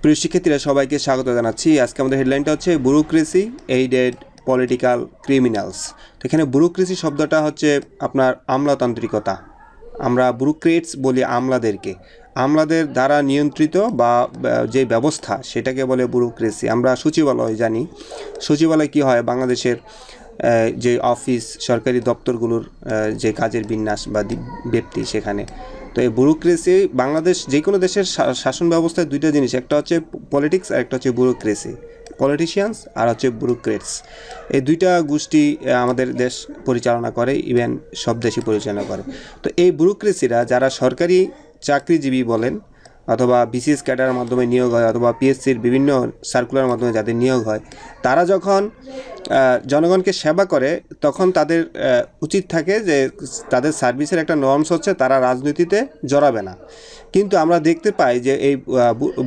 প্রিয় শিক্ষার্থীরা সবাইকে স্বাগত জানাচ্ছি। আজকে আমাদের হেডলাইনটা হচ্ছে ব্যুরোক্রেসি এইডেড পলিটিক্যাল ক্রিমিনালস। তো এখানে ব্যুরোক্রেসি শব্দটা হচ্ছে আপনার আমলাতান্ত্রিকতা। আমরা ব্যুরোক্রেটস বলি আমলাদেরকে, আমলাদের দ্বারা নিয়ন্ত্রিত বা যে ব্যবস্থা সেটাকে বলে ব্যুরোক্রেসি। আমরা সচিবালয় জানি, সচিবালয় কি হয়, বাংলাদেশের যে অফিস সরকারি দপ্তরগুলোর যে কাজের বিন্যাস বা ব্যক্তি সেখানে। তো এই ব্যুরোক্রেসি বাংলাদেশ যে কোনো দেশের শাসন ব্যবস্থায় দুইটা জিনিস, একটা হচ্ছে পলিটিক্স আর একটা হচ্ছে ব্যুরোক্রেসি। পলিটিশিয়ানস আর হচ্ছে ব্যুরোক্রেটস, এই দুইটা গোষ্ঠী আমাদের দেশ পরিচালনা করে, ইভেন সব দেশই পরিচালনা করে। তো এই ব্যুরোক্রেসিরা যারা সরকারি চাকরিজীবী বলেন অথবা বিসিএস ক্যাডারের মাধ্যমে নিয়োগ হয় অথবা পিএসসির বিভিন্ন সার্কুলার মাধ্যমে যাদের নিয়োগ হয়, তারা যখন জনগণকে সেবা করে তখন তাদের উচিত থাকে যে তাদের সার্ভিসের একটা নর্মস হচ্ছে তারা রাজনীতিতে জড়াবে না। কিন্তু আমরা দেখতে পাই যে এই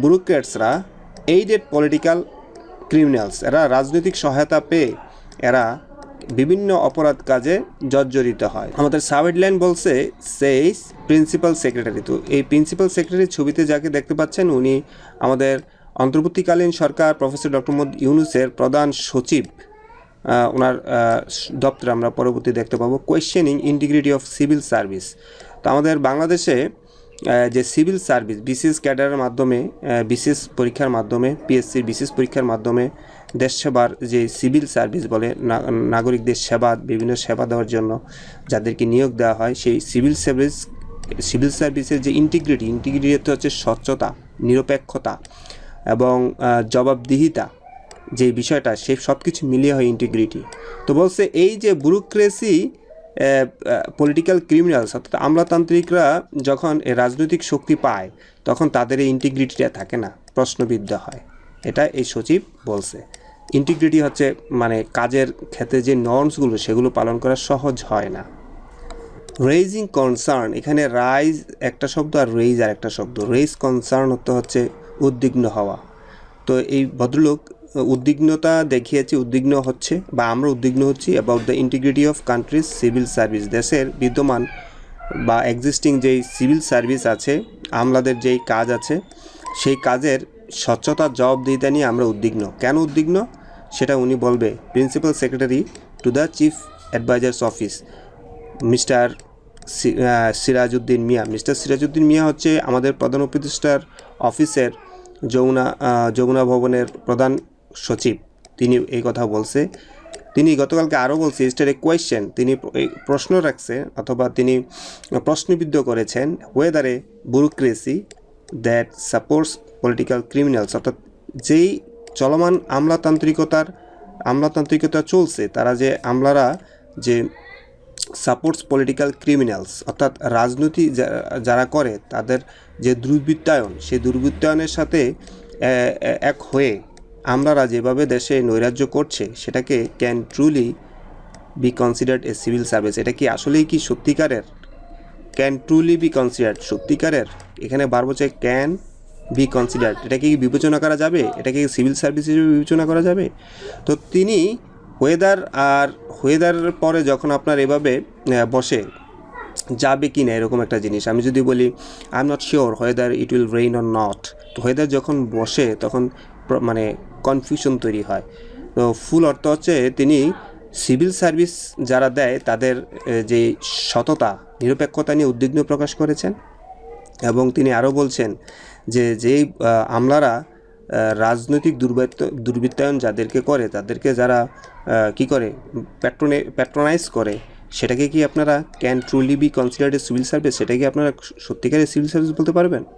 ব্যুরোক্রেটসরা এইডেড পলিটিক্যাল ক্রিমিনালস, এরা রাজনৈতিক সহায়তা পেয়ে এরা বিভিন্ন অপরাধ কাজে জর্জরিত হয়। আমাদের সাবহেডলাইন বলছে সেইস প্রিন্সিপাল সেক্রেটারি। তো এই প্রিন্সিপাল সেক্রেটারির ছবিতে যাকে দেখতে পাচ্ছেন উনি আমাদের অন্তর্বর্তীকালীন সরকার প্রফেসর ডক্টর মোহাম্মদ ইউনূসের প্রধান সচিব। ওনার দপ্তরে আমরা পরবর্তী দেখতে পাবো questioning integrity of civil service. তো আমাদের বাংলাদেশে যে সিভিল সার্ভিস বিসিএস ক্যাডারের মাধ্যমে, বিসিএস পরীক্ষার মাধ্যমে, পিএসসির বিসিএস পরীক্ষার মাধ্যমে দেশ সেবার যে সিভিল সার্ভিস বলে, নাগরিকদের সেবা, বিভিন্ন সেবা দেওয়ার জন্য যাদেরকে নিয়োগ দেওয়া হয়, সেই সিভিল সার্ভিসের যে ইন্টিগ্রিটি হচ্ছে স্বচ্ছতা, নিরপেক্ষতা এবং জবাবদিহিতা, যে বিষয়টা সে সব কিছু মিলিয়ে হয় ইন্টিগ্রিটি। তো বলছে এই যে ব্যুরোক্রেসি পলিটিক্যাল ক্রিমিনালস অর্থাৎ আমলাতান্ত্রিকরা যখন রাজনৈতিক শক্তি পায় তখন তাদের এই ইন্টিগ্রিটিটা থাকে না, প্রশ্নবিদ্ধ হয়। এটা এই সচিব বলছে। ইন্টিগ্রিটি হচ্ছে মানে কাজের ক্ষেত্রে যে নর্মসগুলো সেগুলো পালন করা সহজ হয় না। রেইজিং কনসার্ন, এখানে রাইজ একটা শব্দ আর রেইজ আর একটা শব্দ। রেইজ কনসার্ন হচ্ছে উদ্বিগ্ন হওয়া। তো এই ভদ্রলোক উদ্বিগ্নতা দেখিয়েছে, উদ্বিগ্ন হচ্ছে বা আমরা উদ্বিগ্ন হচ্ছি about the integrity of countries civil service. দেশের বিদ্যমান বা এক্সিস্টিং যেই সিভিল সার্ভিস আছে, আমলাদের যেই কাজ আছে, সেই কাজের স্বচ্ছতার জবাবদিহিতা নিয়ে আমরা উদ্বিগ্ন। কেন উদ্বিগ্ন সেটা উনি বলবে। Principal secretary to the chief adviser's office mister Sirajuddin Mia. Mister Sirajuddin Mia হচ্ছে আমাদের প্রধান উপদেষ্টার অফিসের যমুনা ভবনের প্রধান সচিব। তিনি এই কথা বলছে। তিনি গতকালকে আরও বলছে স্টার এ কোয়েশ্চেন, তিনি প্রশ্ন রাখছে অথবা তিনি প্রশ্নবিদ্ধ করেছেন weather A bureaucracy that supports political criminals, অর্থাৎ যেই চলমান আমলাতান্ত্রিকতা চলছে, তারা যে আমলারা যে সাপোর্টস পলিটিক্যাল ক্রিমিনালস অর্থাৎ রাজনীতি যারা করে তাদের যে দুর্বৃত্তায়ন, সেই দুর্বৃত্তায়নের সাথে এক হয়ে আমলারা যেভাবে দেশে নৈরাজ্য করছে সেটাকে can truly be considered A civil service. এটা কি আসলেই কি সত্যিকারের? ক্যান ট্রুলি বি কনসিডার্ড, সত্যিকারের। এখানে বার বলছে ক্যান বি কনসিডার্ড, এটাকে কি বিবেচনা করা যাবে? এটাকে সিভিল সার্ভিস হিসেবে বিবেচনা করা যাবে? তো তিনি ওয়েদারের পরে যখন আপনার এভাবে বসে যাবে কি না এরকম একটা জিনিস, আমি যদি বলি I am not sure weather it will rain or not, তো ওয়েদার যখন বসে তখন মানে কনফিউশন তৈরি হয়। তো ফুল অর্থ হচ্ছে তিনি সিভিল সার্ভিস যারা দেয় তাদের যে সততা, নিরপেক্ষতা নিয়ে উদ্বিগ্ন প্রকাশ করেছেন। এবং তিনি আরও বলছেন যে যেই আমলারা রাজনৈতিক দুর্বৃত্তায়ন যাদেরকে করে, তাদেরকে যারা কি করে প্যাট্রোনাইজ করে, সেটাকে কি আপনারা can truly be considered A civil service, সেটাকে আপনারা সত্যিকারের সিভিল সার্ভিস বলতে পারবেন?